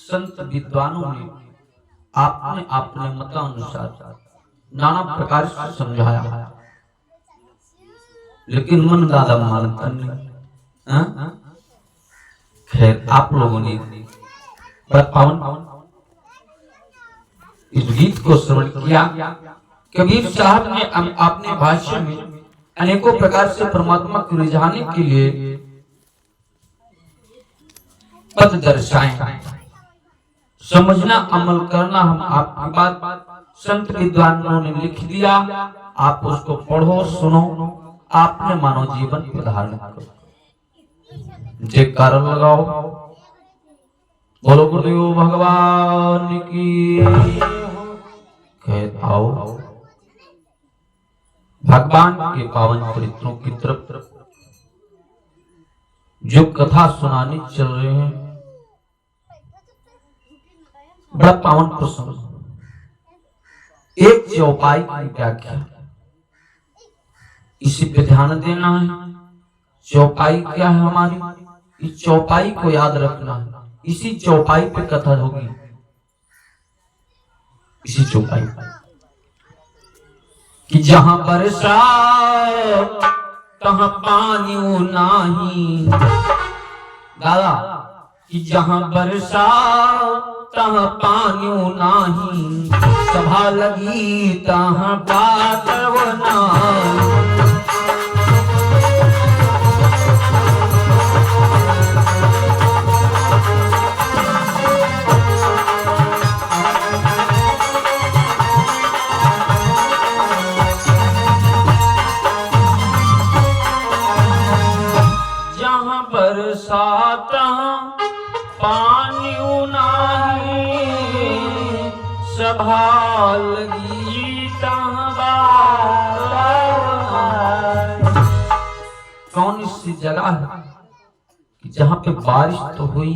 संत विद्वानों ने आपने अपने मतानुसार नाना प्रकार से समझाया, लेकिन मन दादा मानता नहीं। खैर आप लोगों ने पावन इस गीत को श्रवण किया। कबीर साहब ने अपने भाष्य में अनेकों प्रकार से परमात्मा को रिझाने के लिए पद दर्शाए। समझना अमल करना हम आपकी बात संत विद्वानों ने लिख दिया, आप उसको पढ़ो सुनो, आपने मानव जीवन को धारण करो। जयकारा लगाओ, बोलो गुरुदेव भगवान की। आओ भगवान के पावन चरित्रों की तरफ जो कथा सुनाने चल रहे हैं, बड़ा पावन प्रसंग। एक चौपाई की व्याख्या, इसी पे ध्यान देना है। चौपाई क्या है हमारी, इस चौपाई को याद रखना है। इसी चौपाई पे कथा होगी, इसी चौपाई कि जहां बरसा तहां पानी नाही। दादा कि जहां बरसा तहां पानी नाही, सभा लगी तहां बात नाही। बरसाता पानी नाही, सभा लगी कौन सी जगह है कि जहां पे बारिश तो हुई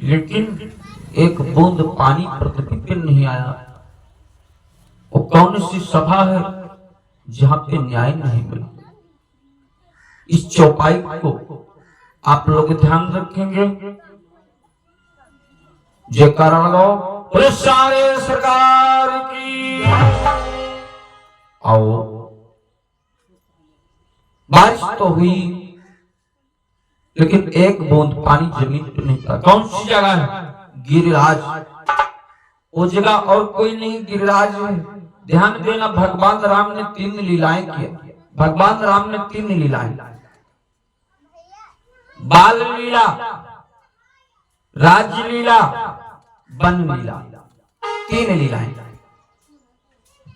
लेकिन एक बूंद पानी पृथ्वी पे नहीं आया। वो कौन सी सभा है जहां पे न्याय नहीं मिला। इस चौपाई को आप लोग ध्यान रखेंगे। जयकारा लगाओ, बोले सारे सरकार की। आओ बारिश तो हुई लेकिन एक बूंद पानी जमीन पे नहीं था। कौन सी जगह है, गिरिराज। वो जगह और कोई नहीं, गिरिराज है। ध्यान देना, भगवान राम ने 3 लीलाएं किया। भगवान राम ने 3 लीलाएं, बाल लीला, राज लीला, वन लीला, 3 लीलाएं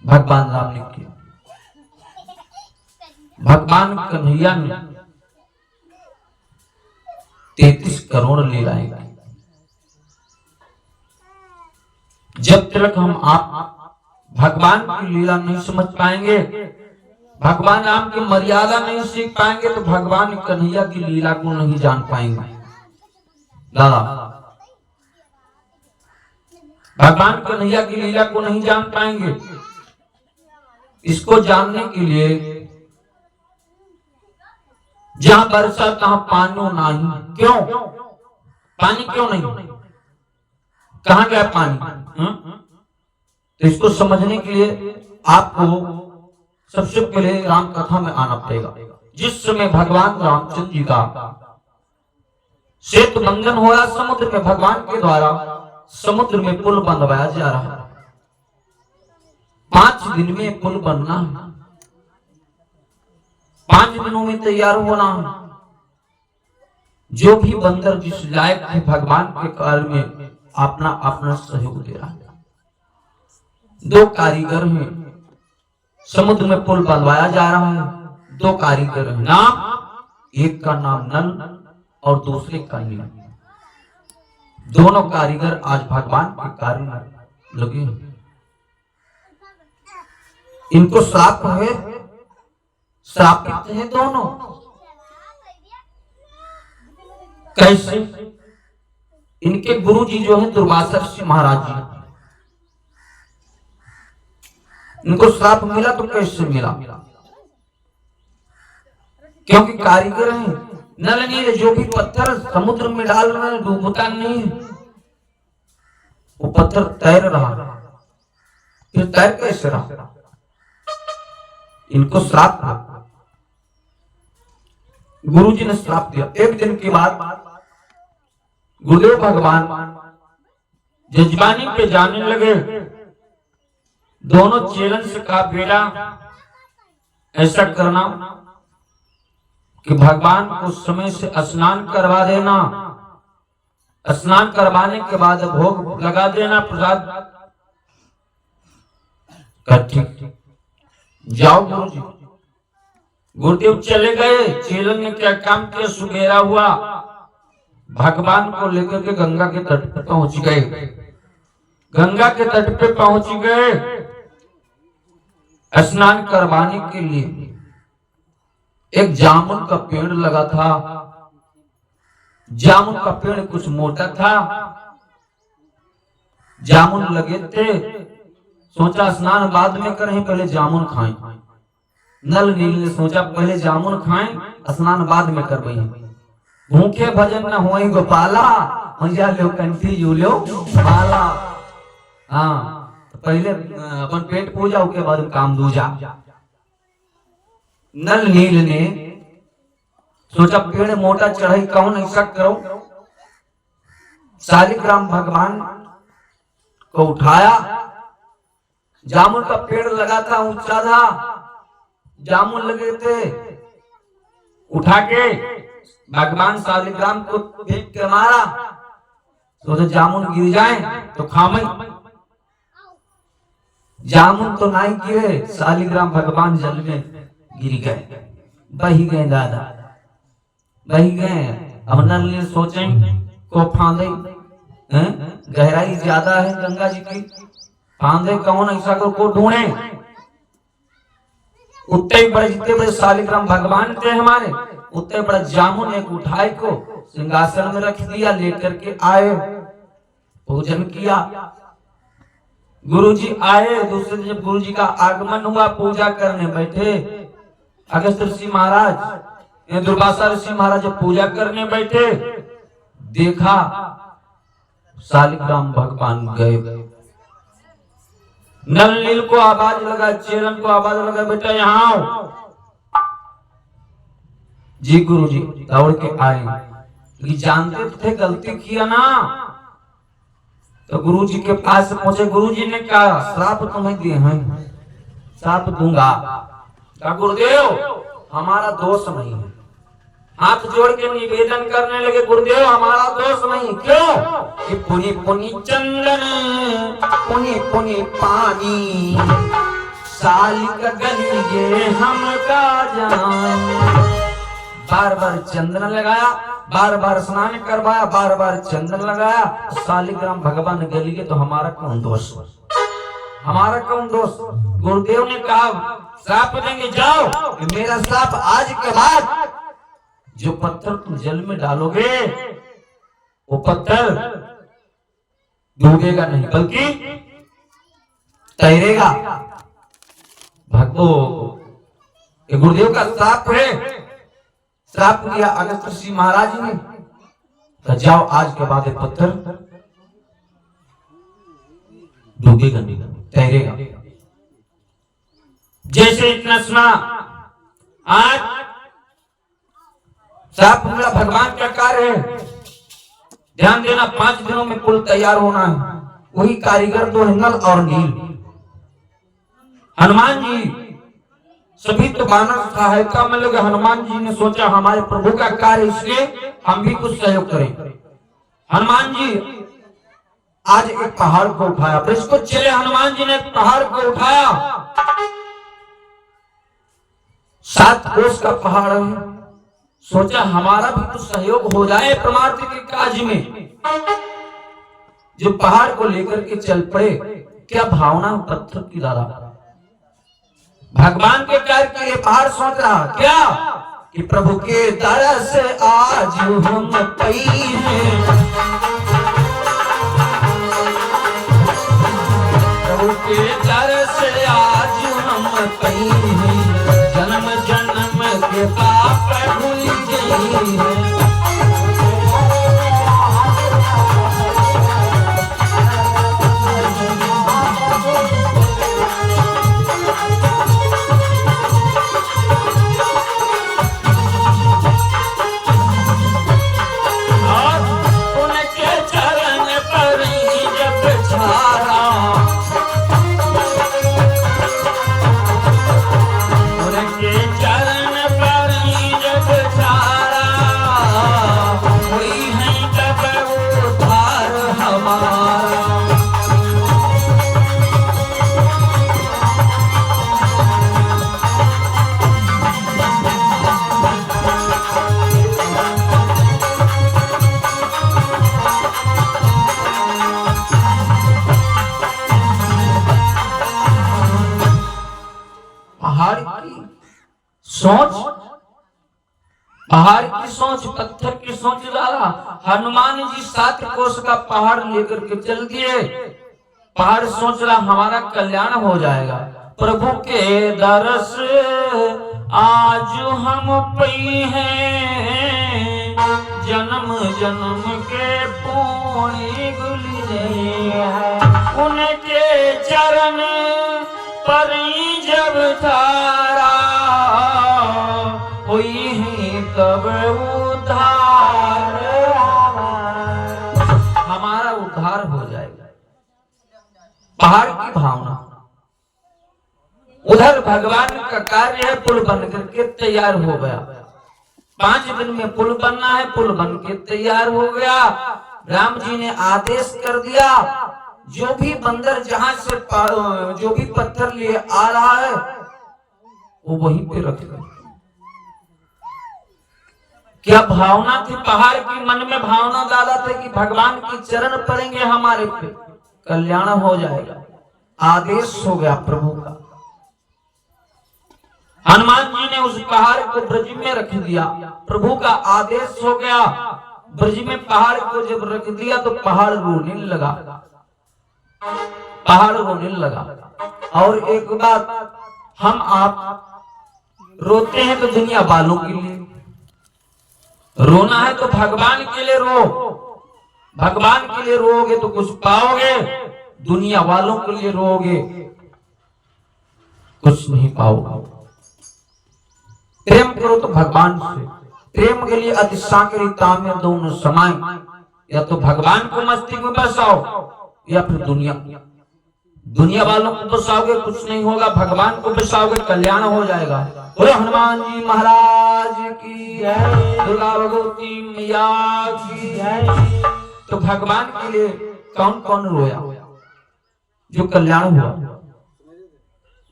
भगवान राम ने की। भगवान कन्हैया ने 33 करोड़ लीलाएं की। जब तक हम आप भगवान की लीला नहीं समझ पाएंगे, भगवान राम की मर्यादा नहीं सीख पाएंगे, तो भगवान कन्हैया की लीला को नहीं जान पाएंगे। दादा भगवान कन्हैया की लीला को नहीं जान पाएंगे। इसको जानने के लिए जहां बरसा तहां पानी नहीं। क्यों पानी क्यों नहीं, कहां गया पानी? तो इसको समझने के लिए आपको सबसे पहले राम कथा में आना पड़ेगा। जिस समय भगवान रामचंद्र जी का सेतु बंधन हो रहा समुद्र में, भगवान के द्वारा समुद्र में पुल बनवाया जा रहा है। 5 दिन में पुल बनना है, 5 दिनों में तैयार होना है। जो भी बंदर जिस लायक है भगवान के कार्य में अपना अपना सहयोग दे रहा है। 2 कारीगर हैं, समुद्र में पुल बनवाया जा रहा है। 2 कारीगर हैं, नाम एक का नाम नल और दूसरे का नील। दोनों कारीगर आज भगवान के कार्य में लगे हैं। इनको श्राप है, श्रापित हैं दोनों। कैसे? इनके गुरु जी जो है दुर्वासा ऋषि महाराज जी, इनको श्राप मिला तो कैसे मिला? क्योंकि कारीगर हैं। नल नील जो भी पत्थर समुद्र में डाल रहे हैं डूबता नहीं है, वो पत्थर तैर रहा, फिर तैर कैसे रहा? इनको श्राप था, गुरुजी ने श्राप दिया। एक दिन के बाद गुरुदेव भगवान जजबानी पे जाने लगे। दोनों चेलन से कहा, बेटा ऐसा करना कि भगवान को समय से स्नान करवा देना, स्नान करवाने के बाद भोग लगा देना, प्रसाद। ठीक, जाओ गुरुजी। गुरुदेव चले गए। चेलन ने क्या काम किया, सुबेरा हुआ, भगवान को लेकर के गंगा के तट पर पहुंच गए। गंगा के तट पे पहुंच गए स्नान करवाने के लिए। एक जामुन का पेड़ लगा था। जामुन का पेड़ कुछ मोटा था, जामुन लगे थे। सोचा स्नान बाद में करें, पहले जामुन खाएं। नल नील ने सोचा पहले जामुन खाएं, स्नान बाद में कर वही। भूखे भजन न हो गोपाला, लो कंठी यूलो माला। हाँ, तो पहले अपन पेट पूजा, उसके बाद काम दूजा। नल नील ने सोचा पेड़ मोटा चढ़ाई, कौन ऐसा करो। शालिग्राम भगवान को उठाया। जामुन का पेड़ लगा था, ऊंचा था, जामुन लगे थे। उठा के भगवान शालिग्राम को फेंक के मारा, तो जामुन गिर जाए तो खामे। जामुन तो नहीं गिरे, शालिग्राम भगवान जल में गिर गए, बही गए दादा, बही गए। अब नल ने सोचे को फांदे, गहराई ज्यादा है गंगा जी की, फांदे कौन ऐसा को ढूंढे। उतने बड़े जितने बड़े शालिग्राम भगवान थे हमारे, उतने बड़ा जामुन एक उठाए को सिंहासन में रख दिया, लेकर के आए, पूजन किया। गुरुजी आए। दूसरे दिन जब गुरुजी का आगमन हुआ, पूजा करने बैठे। अगस्त्य ऋषि महाराज, दुर्वासा ऋषि महाराज जब पूजा करने बैठे, देखा शालिग्राम भगवान गए। नल नील को आवाज लगा, चेलन को आवाज लगा, बेटा यहाँ आओ। जी गुरुजी, दौड़ के आए। ये जानते थे गलती किया ना, तो गुरुजी के पास पहुंचे। गुरुजी ने कहा, श्राप तुम्हें दिए हैं, श्राप दूंगा। कहा गुरुदेव हमारा दोष नहीं है। हाथ जोड़ के निवेदन करने लगे, गुरुदेव हमारा दोष नहीं। क्यों? कि पुनि पुनि चंदन, पुनि पुनि पानी, सालिक गलिए हम का जान। बार बार चंदन लगाया, बार बार स्नान करवाया, बार बार चंदन लगाया, शालिग्राम भगवान गली के, तो हमारा कौन दोष, हमारा कौन दोष। गुरुदेव ने कहा श्राप देंगे, जाओ। मेरा श्राप आज के बाद जो पत्थर तुम जल में डालोगे, वो पत्थर डूबेगा नहीं बल्कि तैरेगा। भगवो गुरुदेव का श्राप है। श्राप दिया अगस्त्य ऋषि महाराज ने, तो जाओ आज के बाद पत्थर डूबेगा नहीं, तैरेगा। जैसे इतना सुना, आज श्राप मेरा भगवान का कार्य है। ध्यान देना, 5 दिनों में कुल तैयार होना है। वही कारीगर दो है, नल और नील। हनुमान जी सभी तो वानर सहायता में लगे। हनुमान जी ने सोचा हमारे प्रभु का कार्य, इसलिए हम भी कुछ सहयोग करें। हनुमान जी आज एक पहाड़ को उठाया, फिर इसको चले। हनुमान जी ने एक पहाड़ को उठाया, 7 कोस का पहाड़ है। सोचा हमारा भी कुछ सहयोग हो जाए परमार्थ के काज में। जो पहाड़ को लेकर के चल पड़े, क्या भावना पत्थर की दादा भगवान के कार्य के लिए पहाड़ सोच रहा क्या कि प्रभु के दर से आज हम पई हैं, प्रभु के दर से आज हम पई हैं, जन्म जन्म के पाप भूल गई हैं। सोच, पहाड़ की सोच, पत्थर की सोच डाला। हनुमान जी 7 कोस का पहाड़ लेकर के चल दिए। पहाड़ सोच रहा हमारा कल्याण हो जाएगा। प्रभु के दरस आज हम पई हैं, जन्म जन्म के पुण्य गुजरी है। उनके चरण पर जब थारा हुई है तब उद्धार, हमारा उद्धार हो जाएगा। पहाड़ की भावना। उधर भगवान का कार्य है, पुल बन करके तैयार हो गया। 5 दिन में पुल बनना है, पुल बन के तैयार हो गया। राम जी ने आदेश कर दिया, जो भी बंदर जहां से जो भी पत्थर लिए आ रहा है वो वहीं पे रख दो। क्या भावना थी पहाड़ की, मन में भावना डाला था कि भगवान के चरण पड़ेंगे हमारे पे, कल्याण हो जाएगा। आदेश हो गया प्रभु का। हनुमान जी ने उस पहाड़ को ब्रज में रख दिया। प्रभु का आदेश हो गया। ब्रज में पहाड़ को जब रख दिया तो पहाड़ रोने लगा, पहाड़ रोने लगा। और एक बात, हम आप रोते हैं तो दुनिया वालों के लिए, रोना है तो भगवान के लिए रो। भगवान के लिए रोओगे तो कुछ पाओगे, दुनिया वालों के लिए रोओगे कुछ नहीं पाओगे। प्रेम करो तो भगवान से, प्रेम के लिए अति साकरिता में दोनों समाए। या तो भगवान को मस्ती में बसाओ या फिर दुनिया वालों को बसाओगे कुछ नहीं होगा, भगवान को बसाओगे कल्याण हो जाएगा। बोलो हनुमान जी महाराज की जय, दुर्गा भगवती मैया की जय। तो भगवान के लिए कौन कौन रोया जो कल्याण हुआ?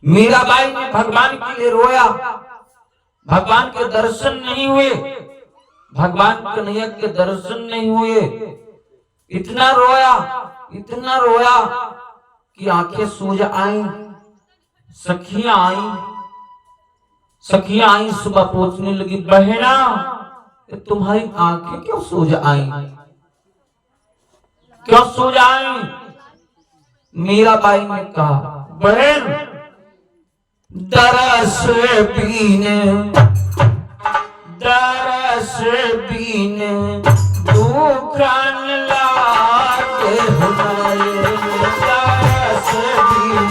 मीराबाई ने भगवान के लिए रोया। भगवान के दर्शन नहीं हुए, भगवान कन्हैया के दर्शन नहीं हुए। इतना रोया, इतना रोया कि आंखें सूज आई। सखियां आई, सुबह पूछने लगी, बहना तुम्हारी आंखें क्यों सूज आई, क्यों सूज आई? मीराबाई ने कहा, बहन दरस बीन दुखन लागे हुनाए, दरस बीन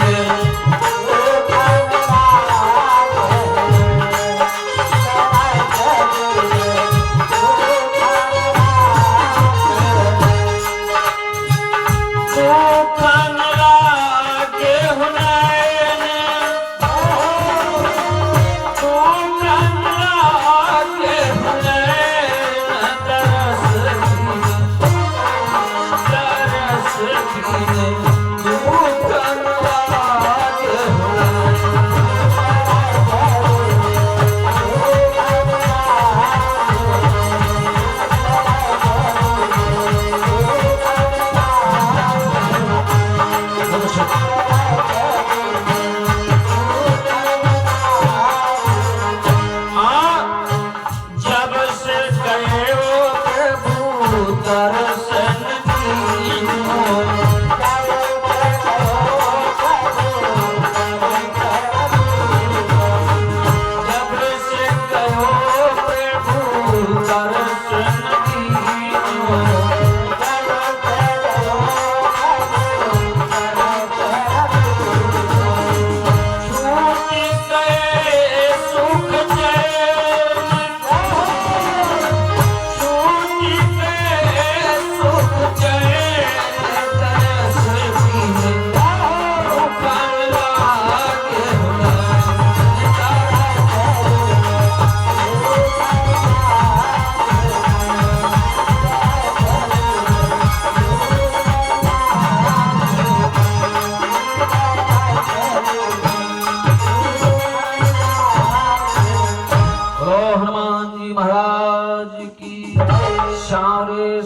दुखन लागे हुनाए,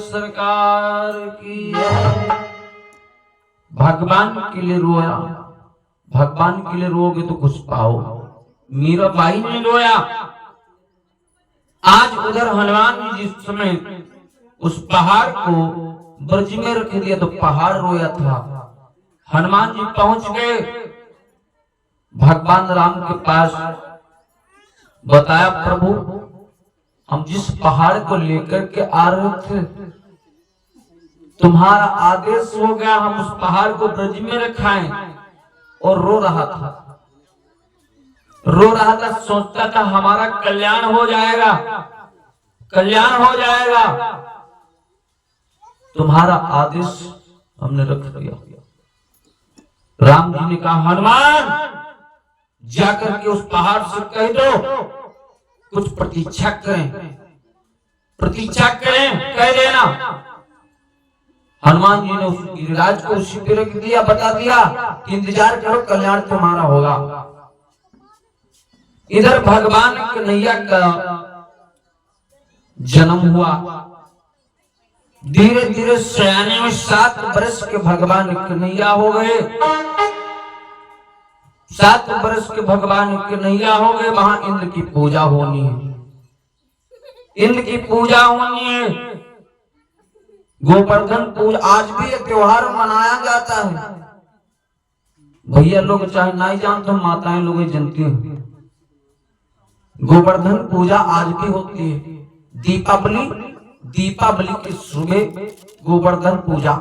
सरकार की। भगवान के लिए रोया, भगवान के लिए रोगे तो कुछ पाओ, मीराबाई ने रोया। आज उधर हनुमान जी जिस समय उस पहाड़ को ब्रज में रख दिया तो पहाड़ रोया था। हनुमान जी पहुंच गए भगवान राम के पास, बताया प्रभु हम जिस पहाड़ को लेकर के आ रहे थे तुम्हारा आदेश हो गया, हम उस पहाड़ को ब्रज में रखाएं। और रो रहा था, सोचता था हमारा कल्याण हो जाएगा, कल्याण हो जाएगा। तुम्हारा आदेश हमने रख दिया। राम जी ने कहा हनुमान जाकर के उस पहाड़ से कह दो कुछ प्रतीक्षा करें, प्रतीक्षा करें, कह देना। हनुमान जी ने उस गिरिराज को उसी पे रख दिया, बता दिया कि इंतजार करो कल्याण तुम्हारा होगा। इधर भगवान कन्हैया का जन्म हुआ। धीरे धीरे सयाने में 7 वर्ष के भगवान कन्हैया हो गए। 7 वर्ष के भगवान कन्हैया हो गए। वहां इंद्र की पूजा होनी है, इंद्र की पूजा होनी है। गोवर्धन पूजा आज भी एक त्योहार मनाया जाता है। भैया लोग चाहे नहीं जानते, माताएं लोग जानती हैं। गोवर्धन पूजा आज भी होती है। दीपावली की सुबह गोवर्धन पूजा।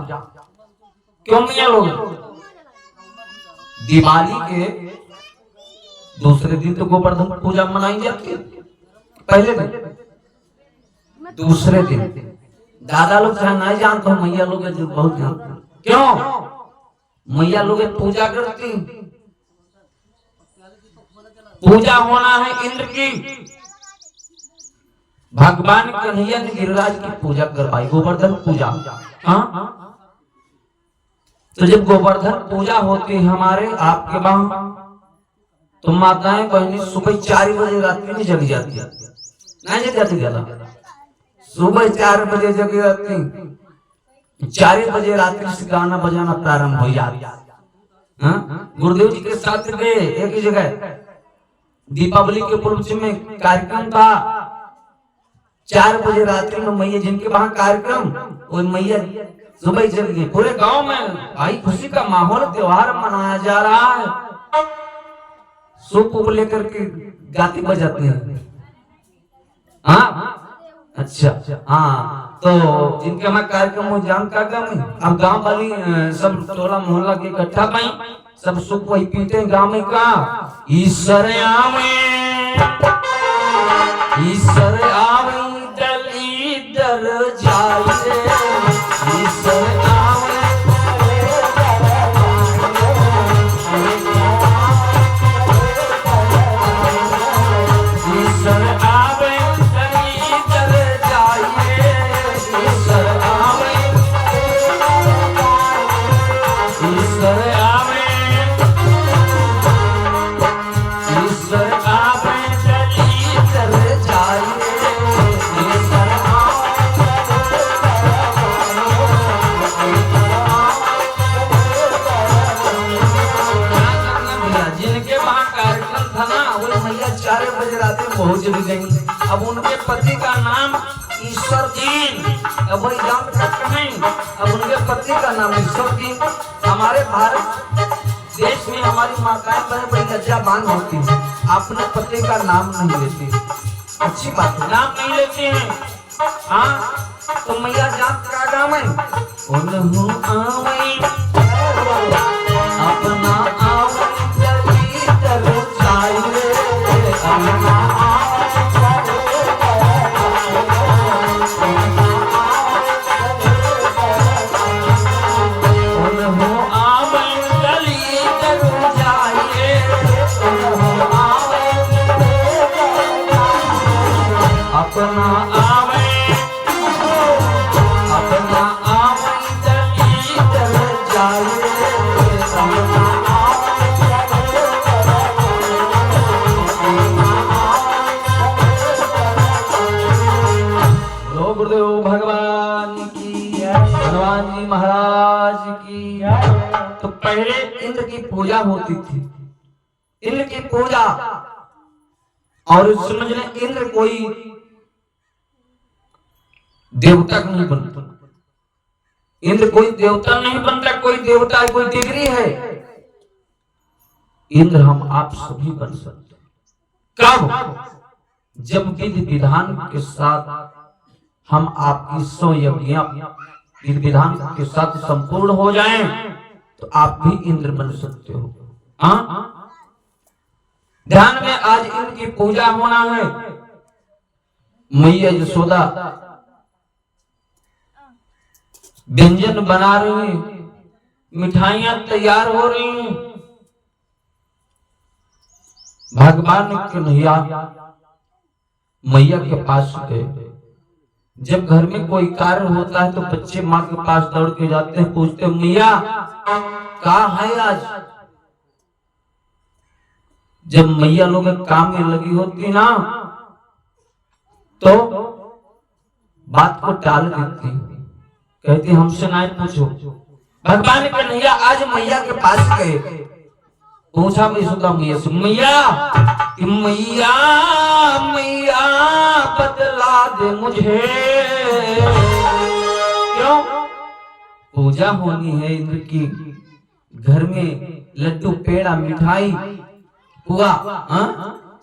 क्यों भैया लोग? दिवाली के दूसरे दिन तो गोवर्धन पूजा मनाई जाती है, पहले दिन दूसरे दिन। दादा लोग चाहे नहीं जानते हो, मैया लोग बहुत जानते। क्यों? मैया लोग पूजा करती, पूजा होना है इंद्र की। भगवान कन्हैया ने गिरिराज की पूजा करवाई, गोवर्धन पूजा। हाँ, तो जब गोवर्धन पूजा होती है हमारे आपके वहां, तो माताएं बहनें सुबह 4 बजे रात्रि में जग जाती है। नहीं जग जाती ज्यादा, सुबह 4 बजे जग जाती। 4 बजे रात्रि से गाना बजाना प्रारंभ हो जाता। गुरुदेव जी के साथ गए एक ही जगह, दीपावली के पूर्व में कार्यक्रम था। 4 बजे रात्रि में मैया जिनके वहां कार्यक्रम, वो मैया सुबह चल गई। पूरे गांव में भाई खुशी का माहौल, त्योहार मनाया जा रहा है। सूप लेकर के गाती बजाते हैं। हाँ अच्छा, हाँ, तो जिनके वहां कार्यक्रम हो जान का गम। अब गांव वाली सब टोला मोहल्ला के इकट्ठा पाई, सब सूप वही पीते गांव में। का ईश्वर आवे, ईश्वर आवे दर जाए, ईश्वर आवे ईश्वर आवे दर जाए, ईश्वर आवे, ईश्वर आवे, ईश्वर आवे दर जाए। पहुंच भी गई। अब उनके पति का नाम ईश्वर दीन, अब वही जान सकते नहीं। अब उनके पति का नाम ईश्वर दीन। हमारे भारत देश में हमारी माताएं बड़ी लज्जाबान होती हैं, अपने पति का नाम नहीं लेती। अच्छी बात है, नाम नहीं लेते हैं। हाँ, तो मैया जान का नाम है अपना अपना आवे, अपना आवे दली दल जाए, अपना लो गुरुदेव भगवान की, हनुमान जी महाराज की। तो पहले इंद्र की पूजा होती थी। इंद्र की पूजा और समझ लें इंद्र कोई देवता नहीं बनता, इंद्र कोई देवता नहीं बनता, कोई देवता कोई डिग्री है। इंद्र हम आप सभी बन सकते। कब? जब विधि विधान के साथ हम आपकी 100 यज्ञ विधि विधान के साथ संपूर्ण हो जाएं, तो आप भी इंद्र बन सकते हो। हाँ, ध्यान में, आज इंद्र की पूजा होना है। मैया यशोदा व्यंजन बना रही हैं, मिठाइयां तैयार हो रही हैं। भगवान कन्हैया मैया के पास गए। जब घर में कोई कार्य होता है तो बच्चे माँ के पास दौड़ के जाते हैं, पूछते हैं मैया कहाँ है आज। जब मैया लोग काम में लगी होती ना तो बात को टाल देती, कहती हमसे ना पूछो। भगवान कन्हैया आज मैया के पास गए, पूछा यशोदा मैया से, मैया मैया मैया बदला दे मुझे। क्यों? पूजा होनी है इंद्र की, घर में लड्डू पेड़ा मिठाई हुआ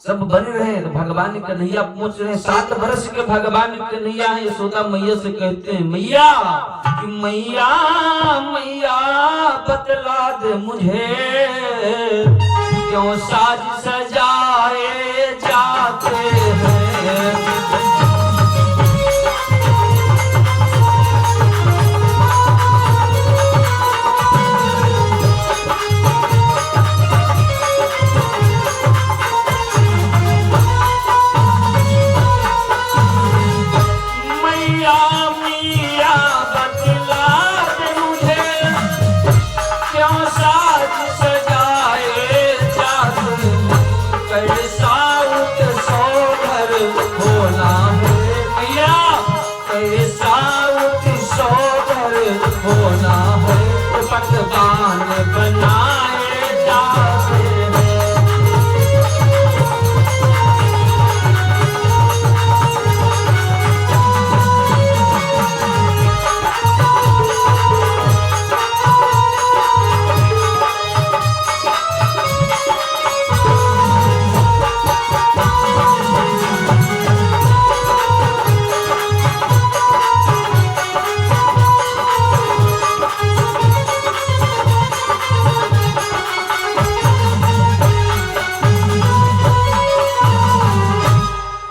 सब बने रहे। तो भगवान कन्हैया पूछ रहे, 7 वर्ष के भगवान कन्हैया है। यशोदा मैया से कहते हैं मैया मैया मैया बतला दे मुझे, क्यों साज सजाए जाते हैं। पकवान बनाए जाते हैं।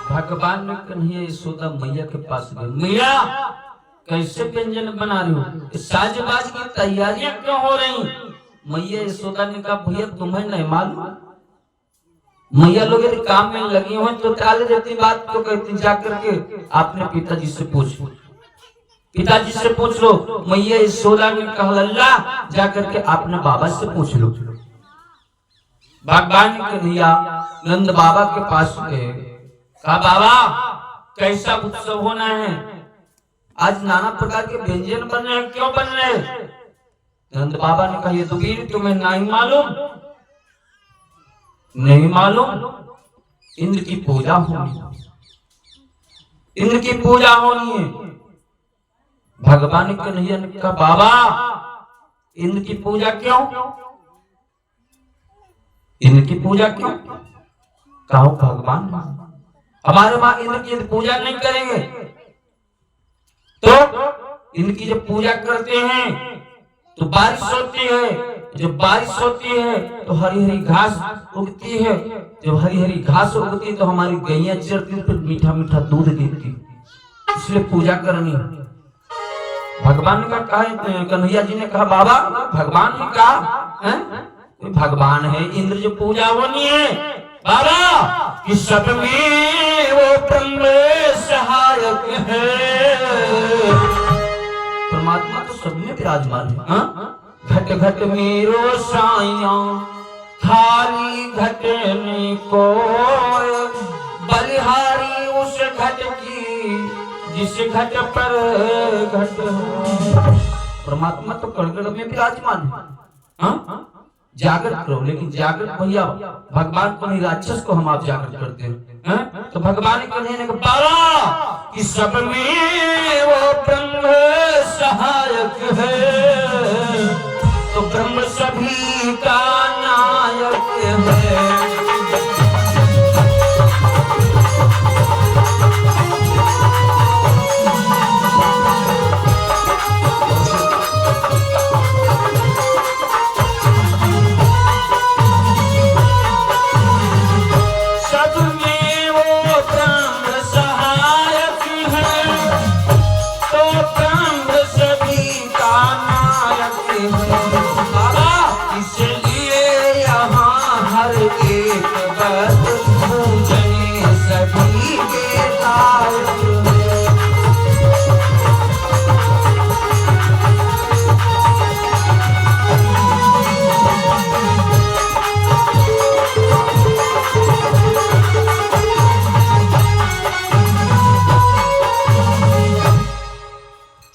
भगवान कन्हैया यशोदा मैया के पास गए, मैया कैसे व्यंजन बना रही हो, साजबाज की तैयारियां क्यों हो रही? मैया यशोदा ने कहा भैया तुम्हें नहीं मालूम, मैया लोग यदि काम में लगी हुई तो टाल देती बात, तो कहती जाकर के आपने पिताजी से पूछ, पिताजी से पूछ लो। मैया यशोदा ने कहा लल्ला जाकर के आपने बाबा से पूछ लो। भगवान कन्हैया नंद बाबा के पास गए, कहा बाबा कैसा उत्सव होना है, आज नाना प्रकार के व्यंजन बन रहे हैं, क्यों बन रहे हैं? नंद बाबा ने कहा ये तो वीर तुम्हें नहीं मालूम, नहीं मालूम, इंद्र की पूजा होनी, इंद्र की पूजा होनी है। भगवान कन्हैया ने कहा बाबा इंद्र की पूजा क्यों, इंद्र की पूजा क्यों? कहो भगवान हमारे माँ इंद्र की पूजा नहीं करेंगे, तो इंद्र की जब पूजा करते हैं तो बारिश होती है, जब बारिश होती है तो हरी हरी घास उगती है, जब हरी हरी घास उगती है तो हमारी गैया चरती, फिर मीठा मीठा दूध देती, इसलिए पूजा करनी। भगवान का कहा, कन्हैया जी ने कहा बाबा भगवान ने कहा भगवान है, इंद्र जो पूजा होनी है बाबा कि सब में वो ब्रह्म सहायक है, परमात्मा तो सब में विराजमान है। घट घट मेरो साइया खाली घट में को, बलिहारी उस घट की जिस घट पर घट हो। परमात्मा तो कड़कड़ में विराजमान है। जागृत करो, लेकिन जागृत भैया भगवान को नहीं, राक्षस को हम आप जागृत करते हैं। तो भगवान कहने को बाबा कि सब में वो ब्रह्म सहायक है, तो ब्रह्म सभी का नायक है।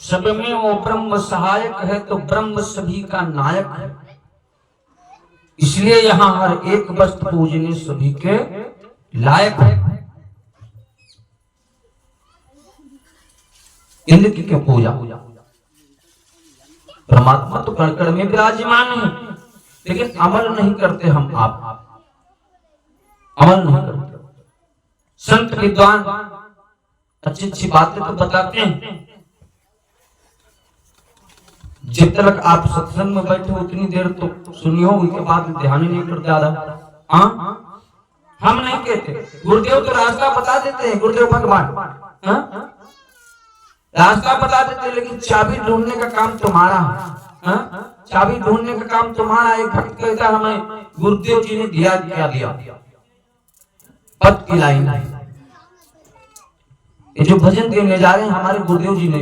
सब में वो ब्रह्म सहायक है, तो ब्रह्म सभी का नायक है। इसलिए यहाँ हर एक वस्तु पूजने सभी के लायक है। इंद्र की क्यों पूजा? परमात्मा तो कण कण में विराजमान है, लेकिन अमल नहीं करते हम आप, अमल नहीं करते। संत विद्वान अच्छी अच्छी बातें तो बताते हैं, जब तक आप सत्संग में बैठे उतनी देर तो सुनियो, उसके बाद ध्यान ही नहीं करते ज्यादा। हाँ, हम नहीं कहते, गुरुदेव तो रास्ता बता देते हैं, गुरुदेव भगवान रास्ता बता देते हैं, लेकिन चाबी ढूंढने का काम तुम्हारा है। चाबी ढूंढने का काम तुम्हारा। एक भक्त कहता हमें गुरुदेव जी ने दिया, क्या दिया? पद की लाइन। ये जो भजन देने जा रहे हैं हमारे गुरुदेव जी ने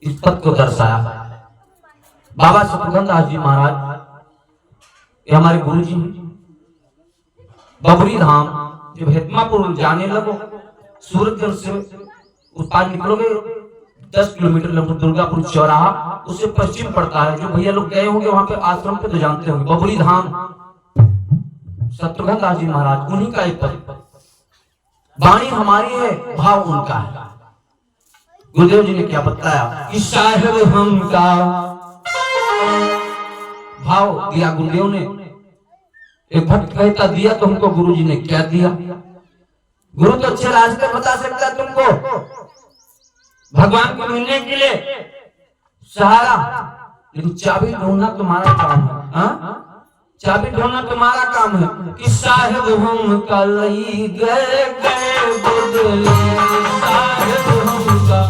इस पद को दर्शाया। बाबा शत्रुघ्न दास जी महाराज ये हमारे गुरु जी हैं। बबरी धाम जब हेतमापुर जाने लगो, सूरतगंज से उस पार निकलोगे 10 किलोमीटर लगभग दुर्गापुर चौराहा, उससे पश्चिम पड़ता है। जो भैया लोग गए होंगे वहां पे आश्रम पे तो जानते होंगे, बबरी धाम शत्रुघ्न दास जी महाराज, उन्हीं का एक पद। वाणी हमारी है, भाव उनका है। गुरुदेव जी ने क्या बताया कि साहिब हम का भाव दिया गुरुदेव ने। एक भक्त कहता दिया तो हमको गुरु जी ने क्या दिया? गुरु तो अच्छे रास्ते बता सकता है तुमको, भगवान को मिलने के लिए सहारा, लेकिन चाबी ढूंढना तुम्हारा काम है। चाबी ढूंढना तुम्हारा काम है कि साहिब हम का लई गए गए बदले, साहिब हम का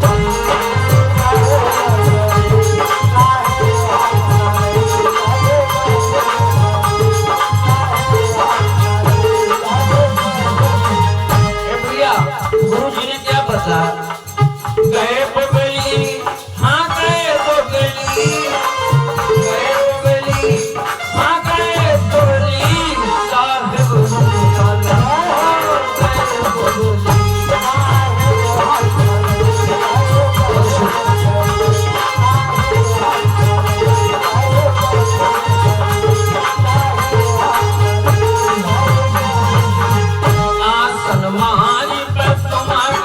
गए बगली, हाँ गए बगली, गए बगली, हाँ गए बगली, साहिब हम गए बगली। आसन मारी पे तुम्हारा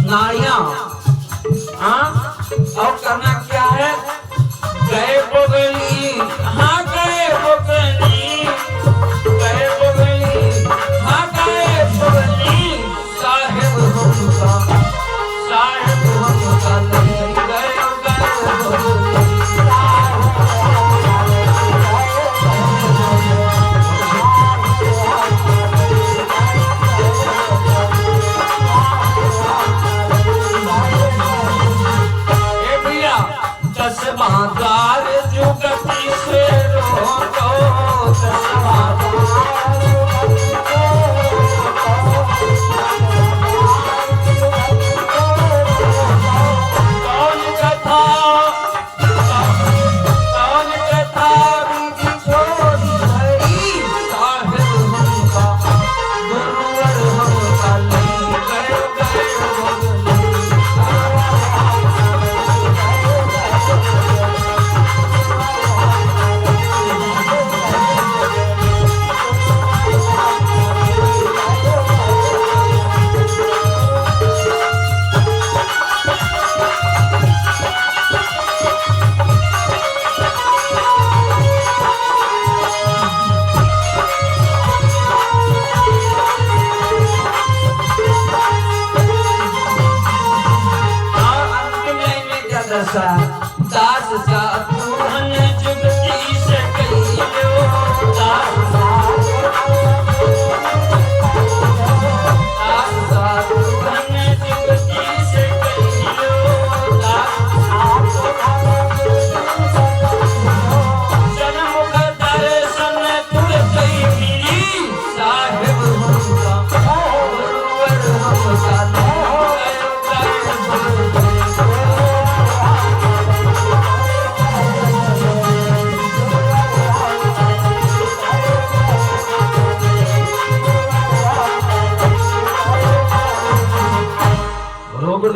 नाड़ियां, और करना क्या है? गए बगली, हाँ गए बगली, गए बगली, हाँ गए बगली, साहिब हमका, साहिब हमका नहीं गए बगली।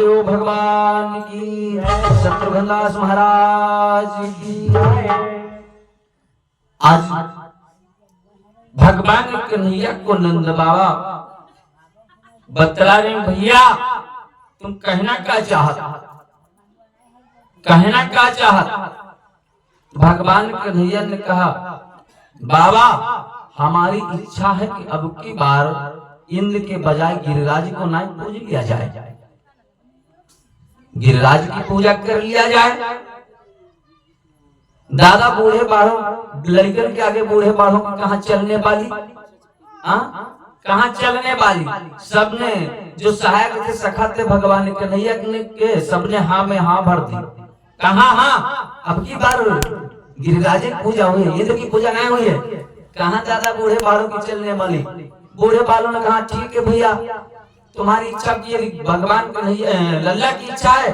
वासुदेव भगवान की, शत्रुघ्न दास महाराज की। आज भगवान कन्हैया को नंद बाबा बतला रहे, भैया तुम कहना क्या चाहत, कहना क्या चाहत। भगवान कन्हैया ने कहा, बाबा हमारी इच्छा है कि अब की बार इंद्र के बजाय गिरिराज को ना पूज लिया जाए, गिरिराज की पूजा कर लिया जाए। दादा बूढ़े बाढ़ों लड़कन के आगे बूढ़े बाढ़ों की कहाँ चलने वाली, कहाँ चलने वाली। सबने जो सहायक थे सखा थे भगवान कन्हैया के, सबने हाँ में हाँ भर दी। कहा हाँ अब की बार गिरिराज की पूजा हुई, इंद्र की पूजा नहीं हुई है। कहाँ दादा बूढ़े बालों की चलने वाली। बूढ़े बालों ने कहा ठीक है भैया, तुम्हारी इच्छा की भगवान कन्हैया लल्ला की इच्छा है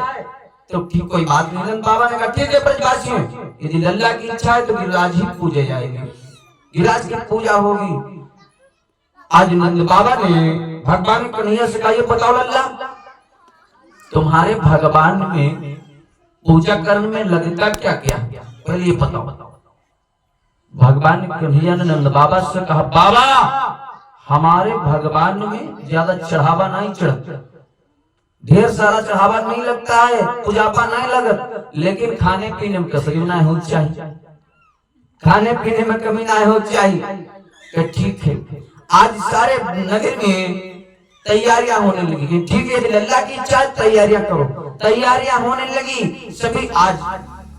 तो ठीक, कोई बात नहीं। नंद बाबा ने कहा ठीक है ब्रजवासियों, यदि लल्ला की इच्छा है तो गिरिराज ही पूजे जाएंगे, गिरिराज की पूजा होगी। आज नंद बाबा ने भगवान कन्हैया से कहा, ये बताओ लल्ला तुम्हारे भगवान में पूजा करने में लगता क्या क्या, पहले ये बताओ। भगवान कन्हैया ने नंद बाबा से कहा, बाबा हमारे भगवान में ज्यादा चढ़ावा नहीं चढ़ता, ढेर सारा चढ़ावा नहीं लगता है, पूजापा नहीं लगत, लेकिन खाने पीने में कसरी नहीं होनी चाहिए, खाने पीने में कमी नहीं होनी चाहिए। ठीक है, आज सारे नगर में तैयारियां होने लगी, ठीक है लल्ला की इच्छा तैयारियां करो। तैयारियां होने लगी, सभी आज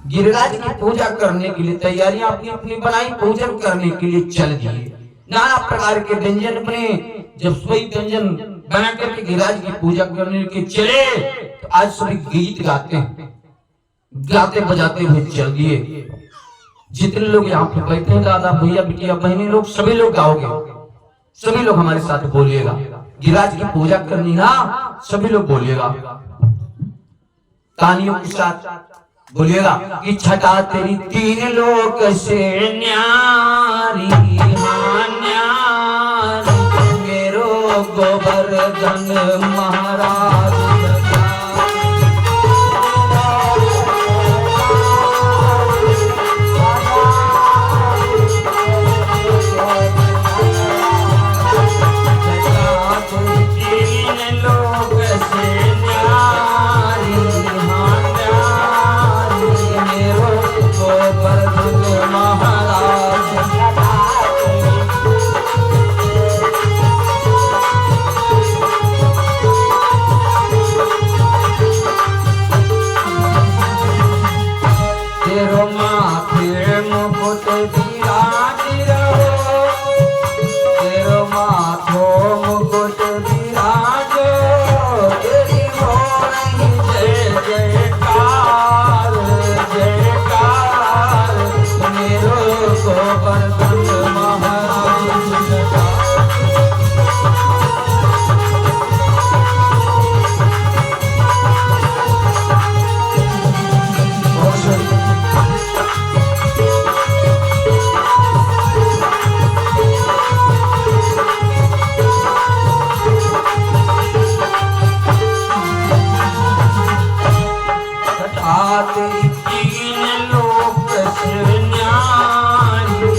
गिरिराज की पूजा करने के लिए तैयारियां अपनी अपनी बनाई, पूजन करने के लिए चल दिए। नाना प्रकार के व्यंजन बने, जब सभी व्यंजन बना करके गिरिराज की पूजा करने के चले तो आज सभी गीत गाते गाते बजाते हुए चल दिए। जितने लोग यहाँ पे बैठे हैं, दादा भैया बिटिया बहनी लोग, सभी लोग गाओगे, सभी लोग हमारे साथ बोलिएगा। गिरिराज की पूजा करनी ना, सभी लोग बोलिएगा, तालियों के साथ बोलिएगा कि छठा तेरी तीन लोक से न्यारी, हाँ न्यारी, मेरो गोवर्धन महाराज। तीन लोक से न्यारी,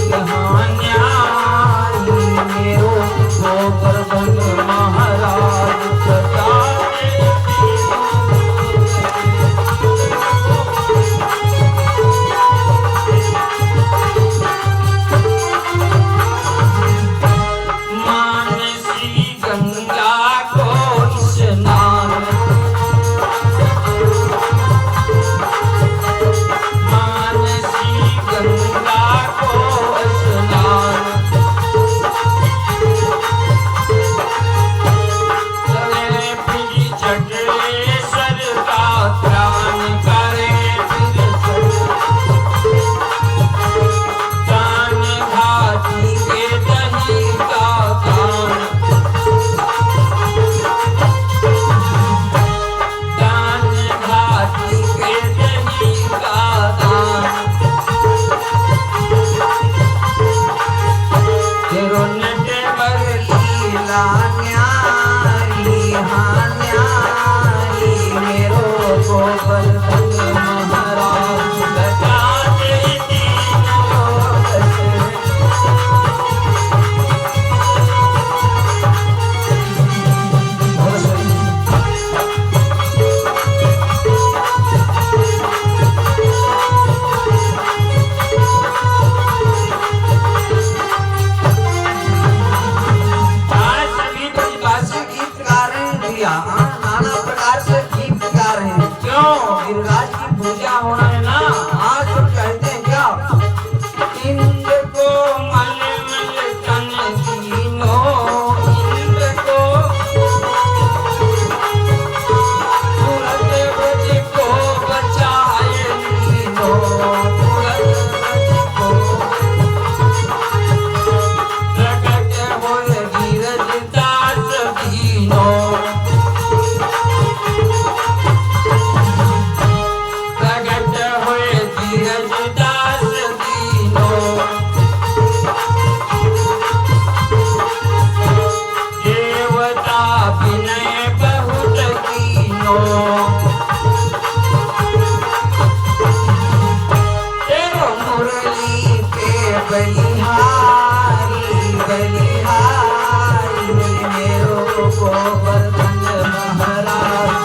बलिहारी बलिहारी मेरो गोवर्धन महाराज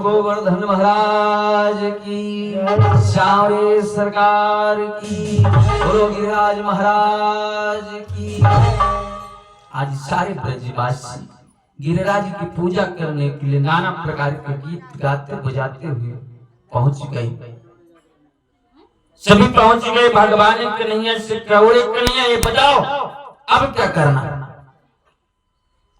गोवर्धन महाराज की, श्यामरे सरकार की, बोलो गिरिराज महाराज की। आज सारे ब्रजवासी गिरिराज की पूजा करने के लिए नाना प्रकार के गीत गाते बजाते हुए पहुंच गए। सभी पहुंच गए। भगवान कन्हैया से कौड़े कन्हैया ये बताओ अब क्या करना,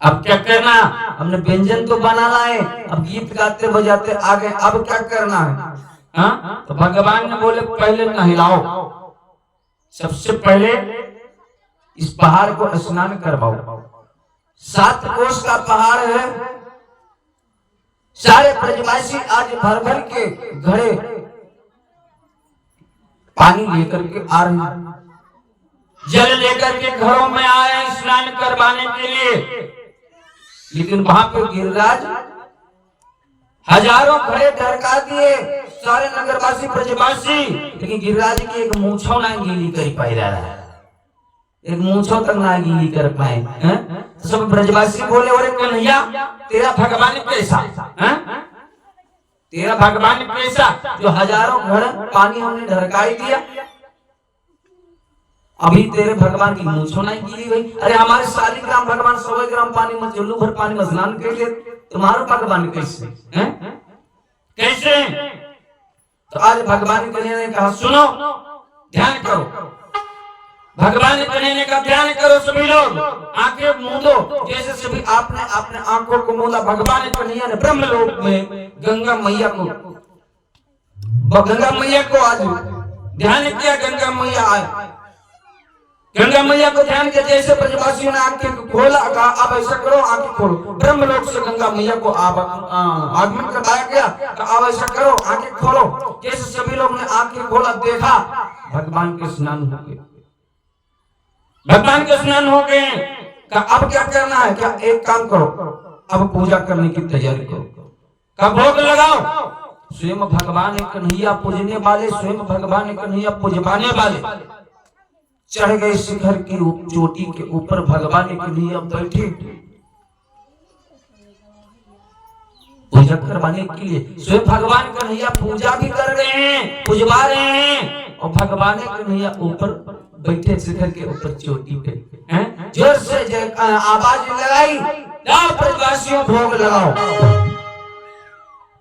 अब क्या करना? हमने व्यंजन तो बना लाए, अब गीत गाते बजाते आ गए, अब क्या करना है? हाँ? तो भगवान ने बोले पहले नहलाओ, सबसे पहले इस पहाड़ को स्नान करवाओ। 7 कोस का पहाड़ है। सारे ब्रजवासी आज भर भर के घड़े पानी लेकर के आ रहे हैं, जल लेकर के घरों में आए स्नान करवाने के लिए। लेकिन वहां पे गिरिराज हजारों घड़े ढरका दिए सारे नगरवासी ब्रजवासी, लेकिन गिरिराज की एक मूंछों ना गीली कर पाई रहा है, एक मूंछों तक ना गीली कर पाए। तो सब ब्रजवासी बोले अरे कन्हैया तेरा भगवान कैसा है? तेरा भगवान कैसा जो हजारों घड़े पानी हमने ढरकाई दिया, अभी तेरे भगवान की मूंछों नहीं गीली गई। अरे हमारे 40 ग्राम भगवान 100 ग्राम पानी में चुल्लू भर पानी में स्नान कर ले, तुम्हारा भगवान कैसे हैं? कैसे? तो आज भगवान कन्हैया ने कहा सुनो ध्यान करो। भगवान कन्हैया ने कहा ध्यान करो सभी लोग, आंखें मूंदो। जैसे सभी आपने अपने आंखों को मूंदा, भगवान कन्हैया ने ब्रह्मलोक में गंगा मैया को आज ध्यान किया। गंगा मैया आए, गंगा मैया को ध्यान के जैसे ब्रजवासियों ने आंखें खोला, कहा अब ऐसा करो आंखें खोलो। ब्रह्मलोक से गंगा मैया को आगमन करवाया गया, कहा अब ऐसा करो आंखें खोलो। जैसे सभी लोग ने आंखें खोला, देखा भगवान के स्नान हो गए, भगवान के स्नान हो गए। कहा अब क्या करना है? क्या एक काम करो, अब पूजा करने की तैयारी करो। कहा भोग लगाओ। स्वयं भगवान कन्हैया पूजने वाले, स्वयं भगवान कन्हैया पूजवाने वाले चढ़ गए शिखर की चोटी के ऊपर। भगवान कन्हैया बैठे पूजा करवाने के लिए। स्वयं भगवान कन्हैया पूजा भी कर रहे हैं, पूजवा रहे हैं, और भगवान कन्हैया ऊपर बैठे शिखर के ऊपर चोटी पे। जोर से आवाज लगाई, जाओ ब्रजवासियों भोग लगाओ।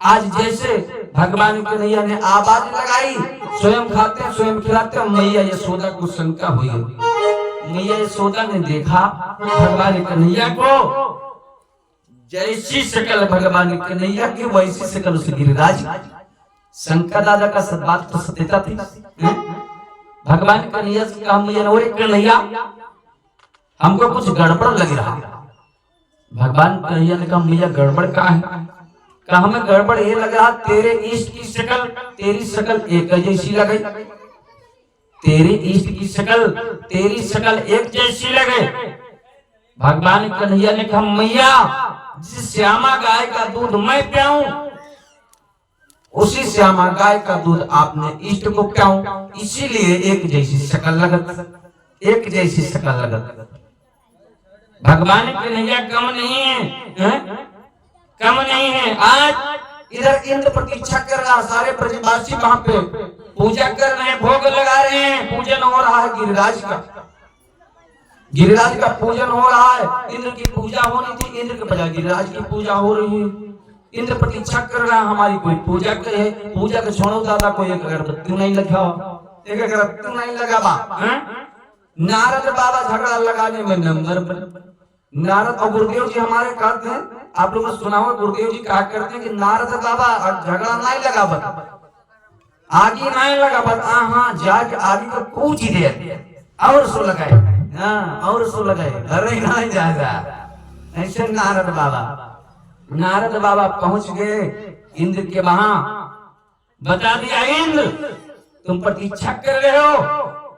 आज जैसे भगवान कन्हैया ने आवाज लगाई, स्वयं खाते स्वयं खिलाते, मैया यशोदा को शंका हुई। मैया यशोदा ने देखा भगवान कन्हैया को, जैसी शकल भगवान कन्हैया की वैसी शकल उसे गिरिराज। शंका दादा का सब बात तो सत्यता थी। भगवान कन्हैया से कहा मैया ने कन्हैया हमको कुछ गड़बड़ लग रहा है। भगवान कन्हैया ने कहा मैया गड़बड़ क्या है? कहा हमें गड़बड़ ये लग रहा, तेरे इष्ट की शकल तेरी शकल एक जैसी लगे, तेरे इष्ट की शकल तेरी शकल एक जैसी लगे। भगवान कन्हैया ने कहा मैया जिस श्यामा गाय का दूध मैं पियाऊं उसी श्यामा गाय का दूध आपने इष्ट को पियाऊं, इसीलिए एक जैसी शक्ल लगत, एक जैसी शक्ल लगत। भगवान कन्हैया कम नहीं है, कम नहीं है। आज इधर इंद्र प्रतीक्षा कर रहा, सारे ब्रजवासी वहां पे पूजा कर रहे हैं, भोग लगा रहे हैं, पूजन हो रहा है गिरिराज का, गिरिराज का पूजन हो रहा है। इंद्र की पूजा होनी थी, इंद्र के बजाय गिरिराज की पूजा हो रही है। इंद्र प्रतीक्षा कर रहा हमारी कोई पूजा करे, पूजा के छोड़ो दादा कोई एक अगरबत्ती नहीं लगा, एक अगरबत्ती नहीं लगा बा। नारद बाबा झगड़ा लगाने में नंबर पर, नारद और गुरुदेव जी हमारे कहते हैं, आप लोगों ने सुना होगा गुरुदेव जी कहा करते हैं कि नारद बाबा झगड़ा नहीं लगा बत, आगे नहीं लगा बत, हाँ जाके आगे को पूछ ही दे और सो लगाए, हाँ और सो लगाए, अरे नहीं जाएगा ऐसे। नारद बाबा, नारद बाबा पहुंच गए इंद्र के वहां, बता दिया इंद्र तुम प्रतीक्षा कर रहे हो,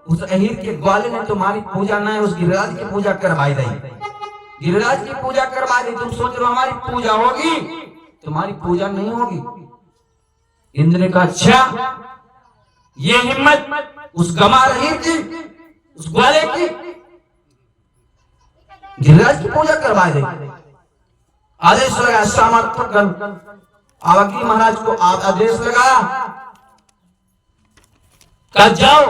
उस अहिर के ग्वाले ने तुम्हारी पूजा नहीं उस गिरिराज की पूजा करवाई दी, गिरिराज की पूजा करवाई दी। तुम सोच रहे हो हमारी पूजा होगी, तुम्हारी पूजा नहीं होगी। इंद्र ने कहा अच्छा ये हिम्मत उस गमार अहिर की, उस ग्वाले की, गिरिराज की पूजा करवाई दी। आदेश लगा सामर्थगण आवकी महाराज को आदेश लगा कहा जाओ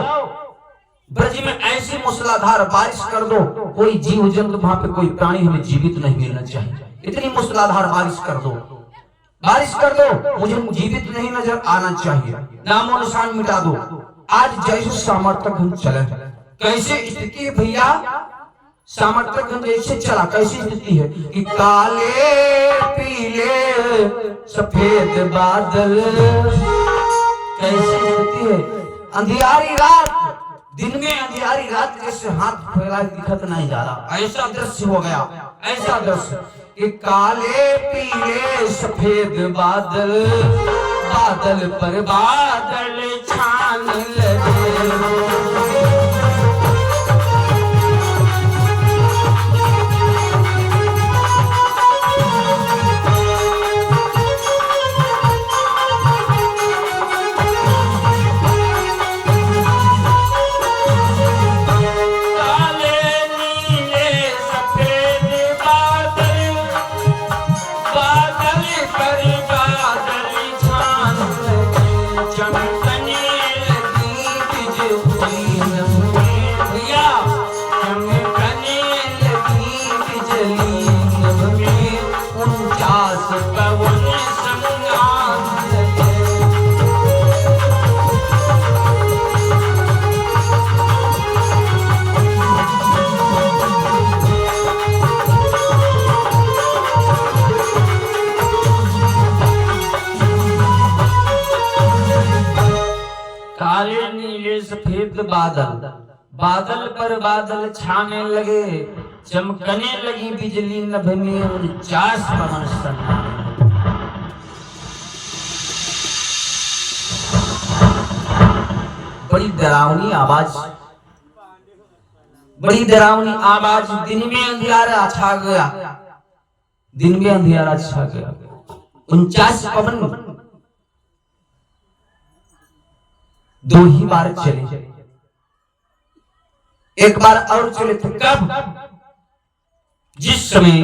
ब्रज में ऐसी मूसलाधार बारिश कर दो, कोई जीव जंतु वहां पे कोई प्राणी हमें जीवित नहीं मिलना चाहिए, इतनी मूसलाधार बारिश कर दो, बारिश कर दो, मुझे जीवित नहीं नजर आना चाहिए, नामो निशान मिटा दो। आज जैसे सामर्थगण चले, कैसे स्थिति है भैया, सामर्थगण जैसे चला, कैसी स्थिति है कि काले पीले सफेद बादल, कैसी स्थिति है, अंधियारी रात, दिन में अंधियारी रात जैसे हाथ फैलाए दिखत नहीं जा रहा, ऐसा दृश्य हो गया, ऐसा दृश्य कि काले पीले सफेद बादल, बादल पर बादल छान लगे। सफेद बादल, बादल पर बादल छाने लगे, चमकने लगी बिजली नभ में, 49 पवन सन्नाटे। बड़ी डरावनी आवाज, बड़ी डरावनी आवाज, दिन में अंधियारा छा गया, दिन में अंधियारा छा गया, 49 पवन दो ही बार चले, एक बार और चले थे कब, जिस समय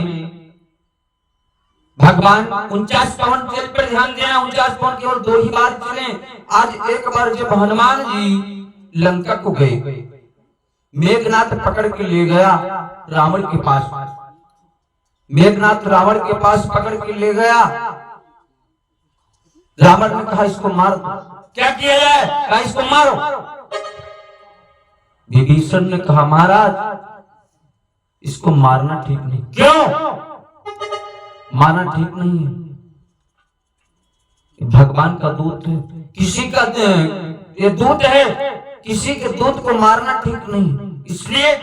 भगवान 49 पवन चल पर ध्यान देना, 49 पवन केवल दो ही बार चले। आज एक बार जब हनुमान जी लंका को गए, मेघनाथ पकड़ के ले गया रावण के पास, मेघनाथ रावण के पास पकड़ के ले गया, रावण ने कहा इसको मार, क्या किया जाए, कहा इसको मारो। विभीषण ने कहा महाराज इसको मारना ठीक नहीं। क्यों मारना ठीक नहीं है, भगवान का दूत है, किसी का ये दूत है, किसी के दूत को मारना ठीक नहीं, इसलिए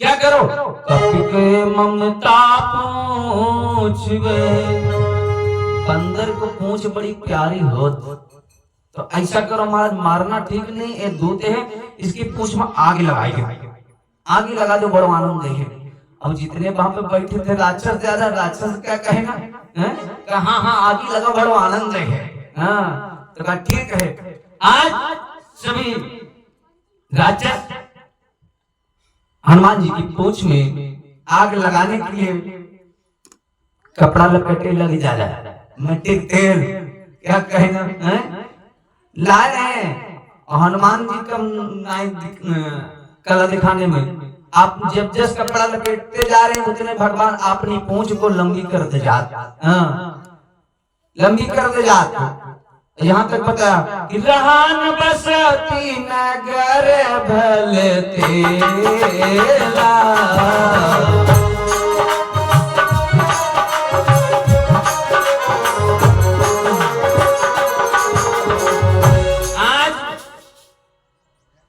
क्या करो, कपि के ममता पूछ बंदर को पूछ बड़ी प्यारी हो, तो ऐसा करो महाराज मारना ठीक नहीं, ये दूत है, इसकी पूछ में आग लगाएंगे, आग लगा दो, बड़ो आनंद देंगे। अब जितने वहां पे बैठे थे राक्षस, ज्यादा राक्षस क्या कहेगा, कहा हाँ आगे लगा बड़ो आनंद है। हाँ तो कहा ठीक है, आज सभी राक्षस हनुमान जी की पूंछ में आग लगाने के लिए कपड़ा लपेटे लग जा रहा है, मिट्टी तेल क्या कहेगा ला रहे हैं। हनुमान जी का कला दिखाने में आप जब जस कपड़ा लपेटते जा रहे हैं उतने भगवान अपनी पूंछ को लंबी करते जाते, लंबी करते जाते। यहाँ तक पता कि रहान बसती नगर भले तेला,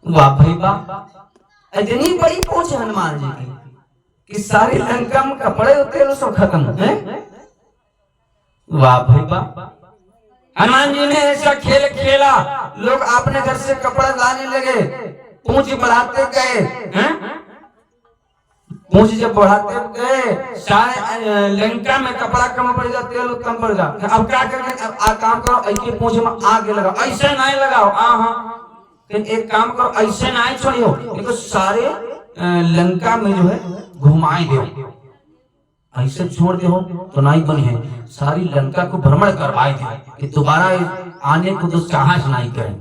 वाह भाई वाह, इतनी बड़ी पूंछ हनुमान जी की कि सारी लंका में कपड़े होते हैं सब खत्म है। वाह भाई वाह, हनुमान जी ने ऐसा खेल खेला, लोग अपने घर से कपड़ा लाने लगे, पूंछ बढ़ाते गए, पूंछ जब बढ़ाते गए सारे लंका में कपड़ा कम पड़ेगा, तेल कम पड़ेगा। अब क्या करें, अब काम करो ऐसे पूंछ में आग लगाओ, ऐसे नहीं लगाओ, हाँ एक काम करो ऐसे नहीं छोड़ियो, देखो सारे लंका में जो है घुमाई दो, ऐसे छोड़ दो तो नहीं बनी है, सारी लंका को भ्रमण करवाई दे कि दोबारा आने को दुस्साहस नहीं करें।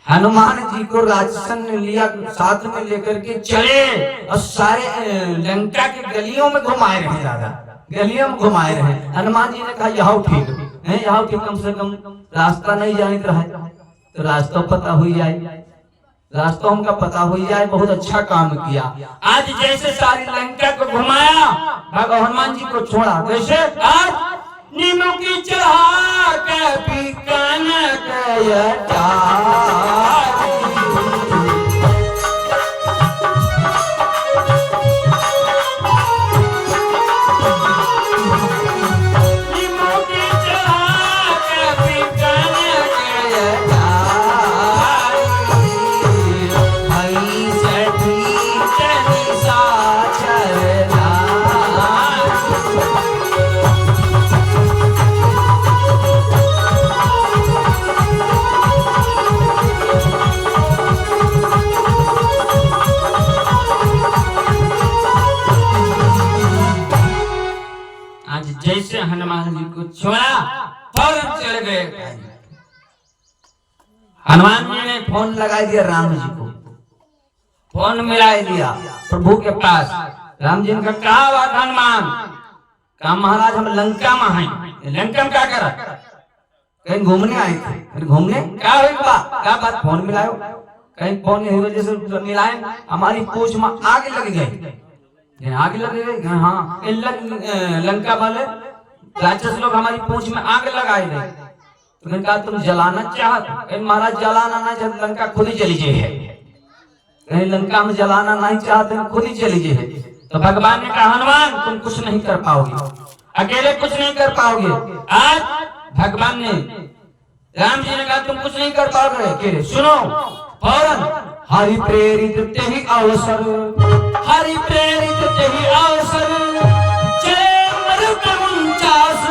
हनुमान जी को राजसन ने लिया, साथ में लेकर के चले और सारे लंका के गलियों में घुमाए रहे, ज्यादा गलियों में घुमाए रहे। हनुमान जी ने कहा यहाँ ठीक है, यहाँ ठीक, कम से कम रास्ता नहीं जानित रहा तो रास्ता पता हो जाए, रास्ता हमका पता हो जाए, बहुत अच्छा काम किया। आज जैसे सारी लंका को घुमाया, भगवान हनुमान जी को छोड़ा, जैसे आज नीमों की चढ़ा के पीकन जैसे हनुमान जी को छोड़ा फौरन चले गए। हनुमान जी ने फोन लगा दिया राम जी को, फोन मिला दिया प्रभु के पास। राम जी ने कहा बात हनुमान, कहा महाराज हम लंका में हैं, लंका में क्या करा, कहीं घूमने आए थे, घूमने क्या हुआ, क्या बात फोन मिलायो, कहीं फोन नहीं वजह से मिलाए, हमारी पूंछ में आग लग गई, आग लग गई, हाँ लंका वाले राक्षस लोग हमारी पूंछ में आग लगाए गए। तो मैंने कहा तुम जलाना चाहते, महाराज जलाना नहीं चाहते, लंका खुद ही चली जाए, लंका में जलाना नहीं चाहते, खुद ही चली जाए। तो भगवान ने कहा हनुमान तुम कुछ नहीं कर पाओगे, अकेले कुछ नहीं कर पाओगे। आज भगवान ने राम जी ने कहा तुम कुछ नहीं कर पाओगे अकेले, सुनो फौरन हरि प्रेरित तेहि अवसर, हरि प्रेरित तेहि अवसर, चले मरुत 49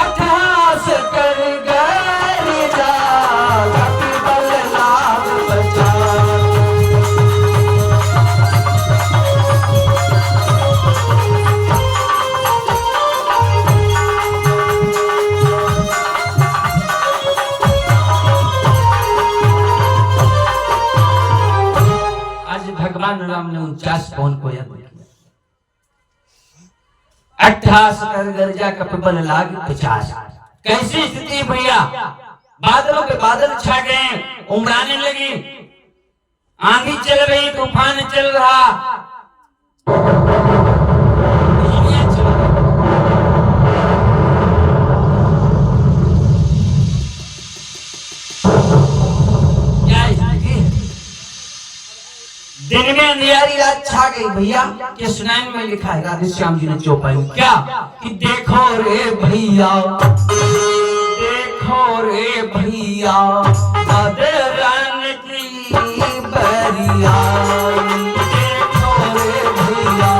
अट्ठास कर गए जा, बल लाभ बचा। भगवान राम ने 49 पौन को याद किया, 28 कर गर्जा कपिबल लाग 50। कैसी स्थिति भैया, बादलों पे बादल छा गए, उमड़ाने लगी, आंधी चल रही, तूफान चल रहा, दिन में अंधियारी रात छा गई भैया। कृष्णायन में लिखा है, राधे श्याम जी ने चौपाई में क्या कि देखो रे भैया, देखो रे भैया, बदरान की बरिया, देखो रे भैया,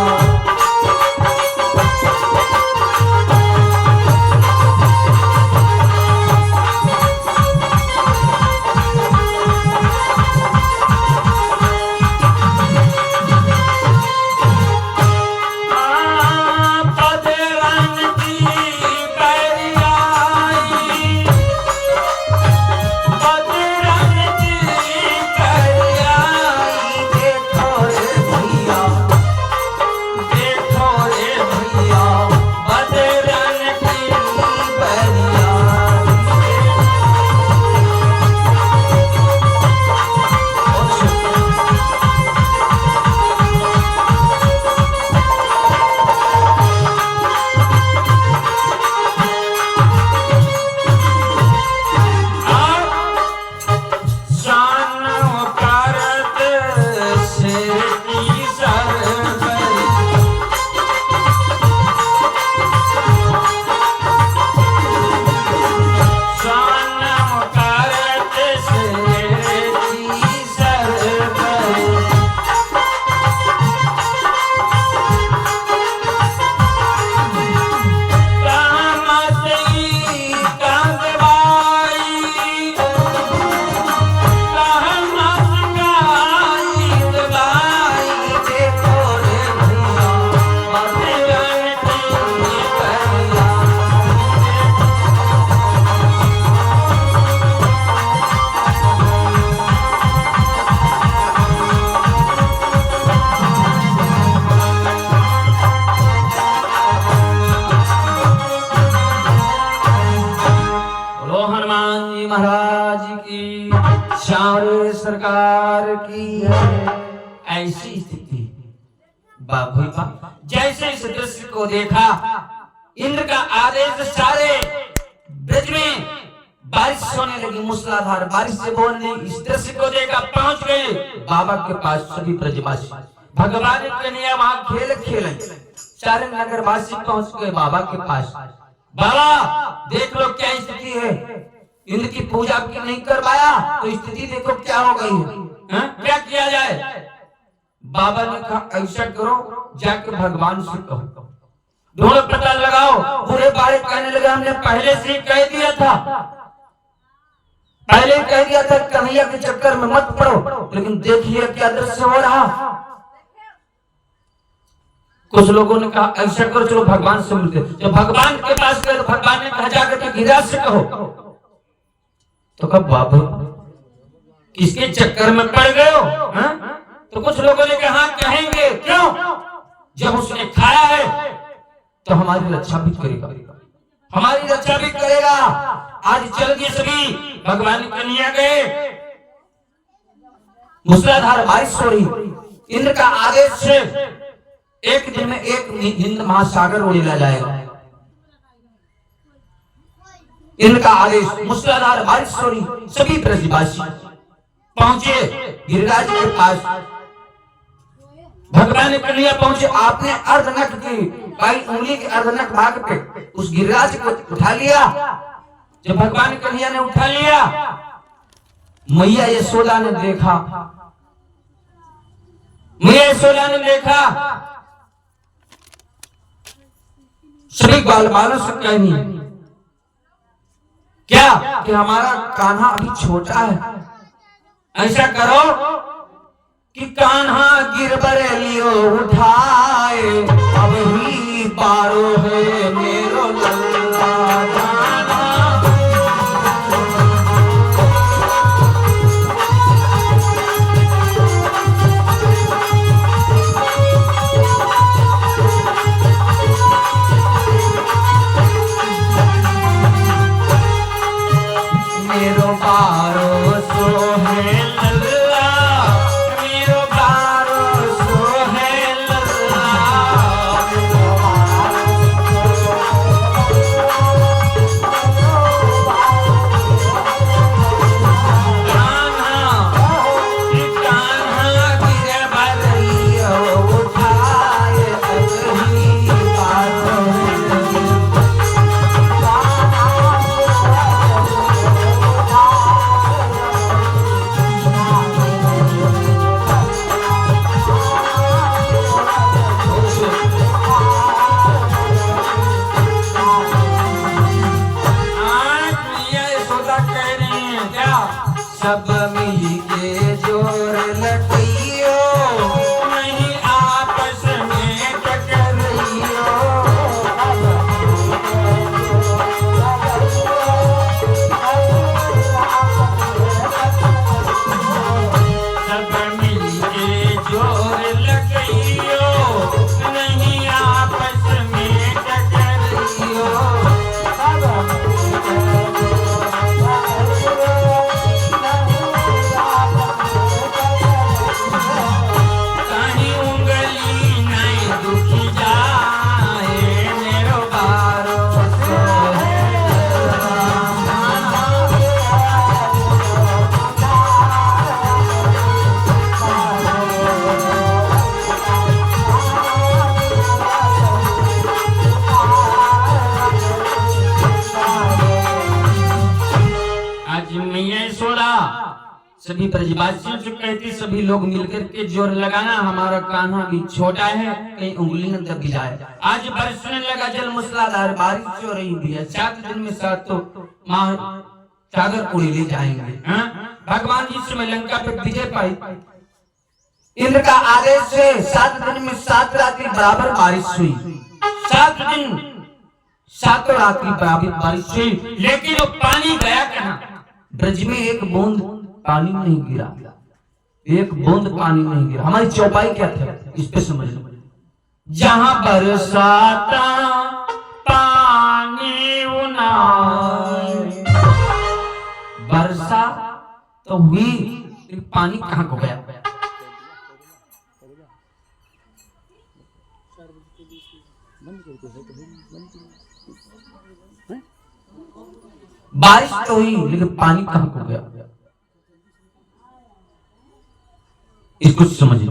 भावरे सरकार की ऐसी स्थिति जैसे इस दृश्य को देखा, इंद्र का आदेश, सारे ब्रज में बारिश होने लगी, मूसलाधार बारिश से बोलने। इस दृश्य को देखा, पहुंच गए बाबा के पास सभी ब्रजवासी। भगवान की कन्या वहां खेल खेले, सारे नगरवासी पहुंच गए बाबा के पास। बाबा देख लो क्या स्थिति है, इंद्र की पूजा की नहीं करवाया तो स्थिति देखो क्या हो गई है, क्या किया जाए। बाबा ने कहा ऐसा करो, जाके भगवान से कहो, ढूंढो पता लगाओ। बुरे बारे कहने लगे, हमने पहले से कह दिया था, पहले कह दिया था कन्हैया के चक्कर में मत पड़ो, लेकिन देखिए क्या दृश्य हो रहा। कुछ लोगों ने कहा ऐसा करो, चलो भगवान से मिलते। जब भगवान के पास गए तो भगवान ने कहा जाकर के गिरिराज से कहो। तो कब बाबा किसके चक्कर में पड़ गए हो? तो कुछ लोगों ने कहा कहेंगे, क्यों? जब उसने खाया है तो हमारी रक्षा भी करेगा, हमारी रक्षा भी करेगा। आज चल दिए सभी, भगवान कन्हैया गए, मूसलाधार बारिश हो रही। इंद्र का आदेश से एक दिन में एक हिंद महासागर उड़ेला जाएगा। इंद्र का आदेश, मूसलाधार बारिश हो रही। सभी ब्रजवासी पहुंचे गिरिराज के पास। भगवान कन्हैया पहुंचे, आपने अर्धनख की बाई उंगली के अर्धनख भाग पे उस गिरिराज को उठा लिया। जब भगवान कन्हैया ने उठा लिया, मैया यशोदा ने देखा, मैया यशोदा ने देखा, सभी बाल बालों से कहनी क्या कि हमारा कान्हा अभी छोटा है, ऐसा करो कि कान्हा गिरबर लियो उठाए, अब ही पारो है मेरो लल्ला जाना। मेरो पारो सो है लल्ला, मेरो पारो सो है लल्ला, सब मिल के जोर लटियो, नहीं आपस में टकरियो। सब मिल के जोर लटियो, नहीं आपस में टकरियो। सभी ब्रजवासियों से कहती, सभी लोग मिलकर के जोर लगाना, हमारा कान्हा भी छोटा है, कहीं उंगली न दब जाए। आज बरसने लगा जल, मूसलाधार बारिश हो रही है। 7 दिन में 7 तो सागर उड़ेले जाएंगे। भगवान जी से लंका पे विजय पाई। इंद्र का आदेश से 7 दिन में 7 रात्रि बराबर बारिश हुई। 7 दिन 7 रात्रि बराबर बारिश हुई, लेकिन वो पानी गया कहां? ब्रज में एक बूंद पानी नहीं गिरा, एक बूंद पानी नहीं गिरा। हमारी चौपाई क्या था इस पे समझ लो। जहां बरसाता पानी उनाए, वर्षा तो हुई लेकिन पानी कहाँ को गया? बारिश तो हुई लेकिन पानी कहाँ को गया? इसको समझिए।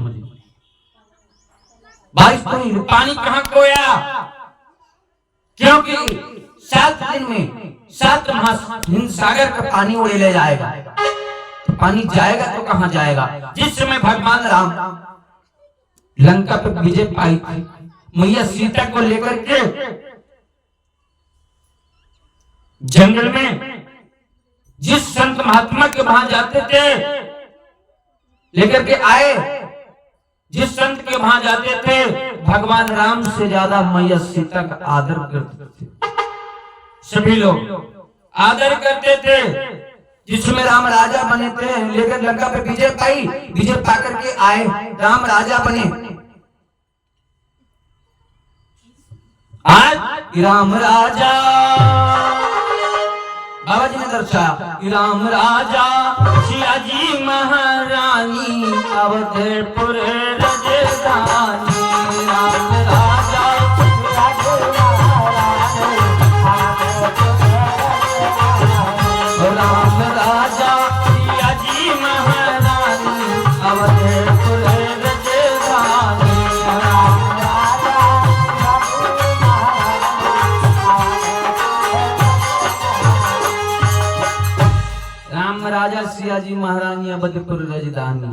बारिश तो हुई, पानी कहाँ को गया? क्योंकि 7 दिन में 7 हिंद सागर का पानी उड़े ले जाएगा। तो पानी जाएगा तो कहाँ जाएगा? जिस समय भगवान राम लंका पे विजय पाई थी, मैया सीता को लेकर के जंगल में जिस संत महात्मा के वहां जाते थे, लेकर के आए, जिस संत के वहां जाते थे, भगवान राम से ज्यादा मैया सीता का आदर करते थे। सभी लोग आदर करते थे। जिसमें राम राजा बने थे, लेकर लंका पे विजय पाई, विजय पाकर के आए, राम राजा बने। आज राम राजा बाबा जी ने दर्शाया, राम राजा सिया जी महारानी अवधपुर रजधानी। राम राजा राम राजा सिया जी महारानी अवधपुर रजधानी। राम राजा सिया जी महारानी अवधपुर राजधानी।